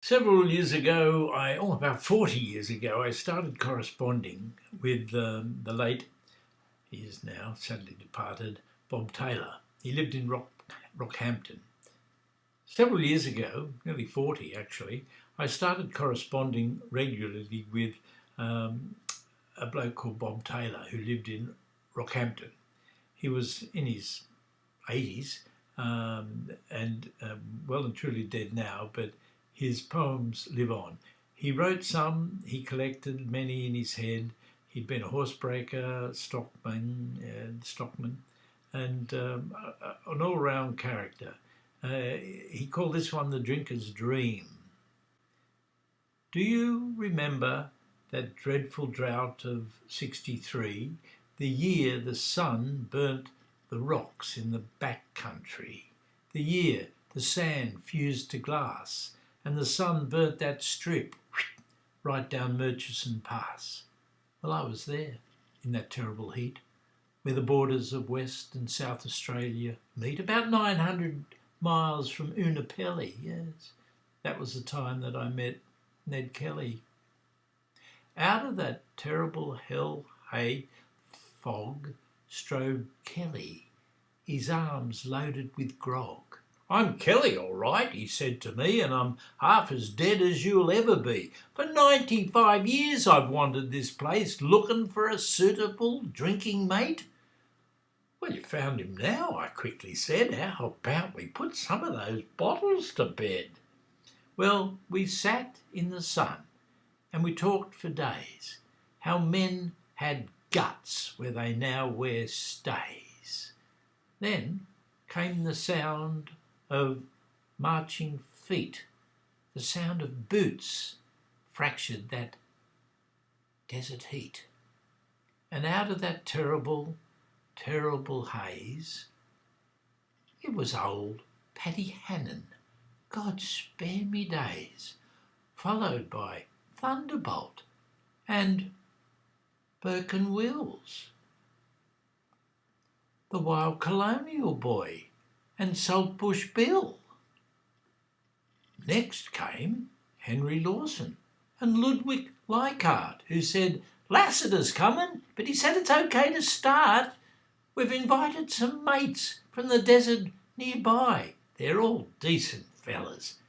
Several years ago, about 40 years ago, I started corresponding with the late, he is now sadly departed, Bob Tayor. He lived in Rockhampton. Several years ago, nearly 40 actually, I started corresponding regularly with a bloke called Bob Tayor who lived in Rockhampton. He was in his 80s and well and truly dead now, but his poems live on. He wrote some, he collected many in his head. He'd been a horsebreaker, stockman, and an all-round character. He called this one The Drinker's Dream. Do you remember that dreadful drought of '63, the year the sun burnt the rocks in the back country, the year the sand fused to glass, and the sun burnt that strip right down Murchison Pass? Well, I was there in that terrible heat, where the borders of West and South Australia meet, about 900 miles from Unapelli, yes. That was the time that I met Ned Kelly. Out of that terrible hell-hay fog strode Kelly, his arms loaded with grog. "I'm Kelly, all right," he said to me, "and I'm half as dead as you'll ever be. For 95 years I've wandered this place looking for a suitable drinking mate." "Well, you found him now," I quickly said. "How about we put some of those bottles to bed?" Well, we sat in the sun and we talked for days, how men had guts where they now wear stays. Then came the sound of marching feet. The sound of boots fractured that desert heat. And out of that terrible, terrible haze, it was old Paddy Hannon, God spare me days, followed by Thunderbolt and Burke and Wills, the Wild Colonial Boy and Saltbush Bill. Next came Henry Lawson and Ludwig Leichhardt, who said, "Lassiter's coming, but he said it's okay to start. We've invited some mates from the desert nearby. They're all decent fellas.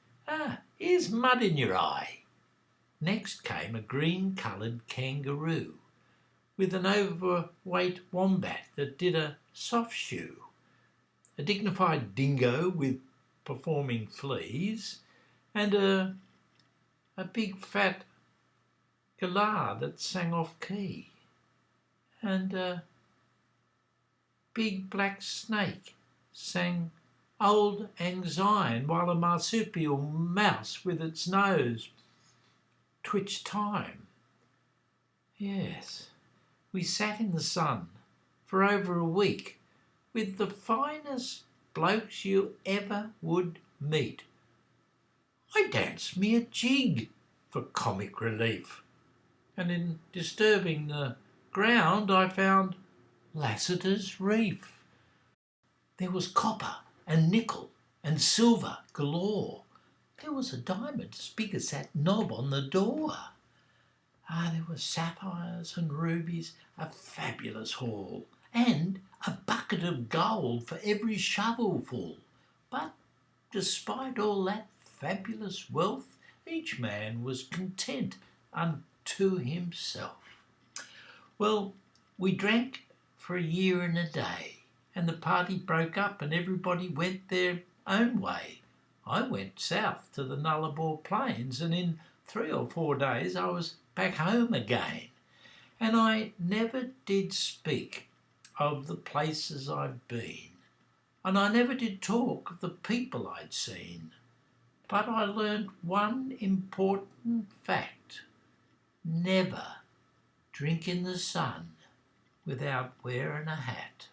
Here's mud in your eye." Next came a green-coloured kangaroo with an overweight wombat that did a soft shoe, a dignified dingo with performing fleas, and a big fat galah that sang off key, and a big black snake sang Old Anxiety while a marsupial mouse with its nose twitched time. Yes, we sat in the sun for over a week with the finest blokes you ever would meet. I danced me a jig for comic relief, and in disturbing the ground I found Lassiter's Reef. There was copper and nickel and silver galore. There was a diamond as big as that knob on the door. There were sapphires and rubies, a fabulous haul, and a bucket of gold for every shovelful. But despite all that fabulous wealth, each man was content unto himself. Well, we drank for a year and a day, and the party broke up and everybody went their own way. I went south to the Nullarbor Plains, and in 3 or 4 days I was back home again. And I never did speak of the places I've been, and I never did talk of the people I'd seen. But I learned one important fact: never drink in the sun without wearing a hat.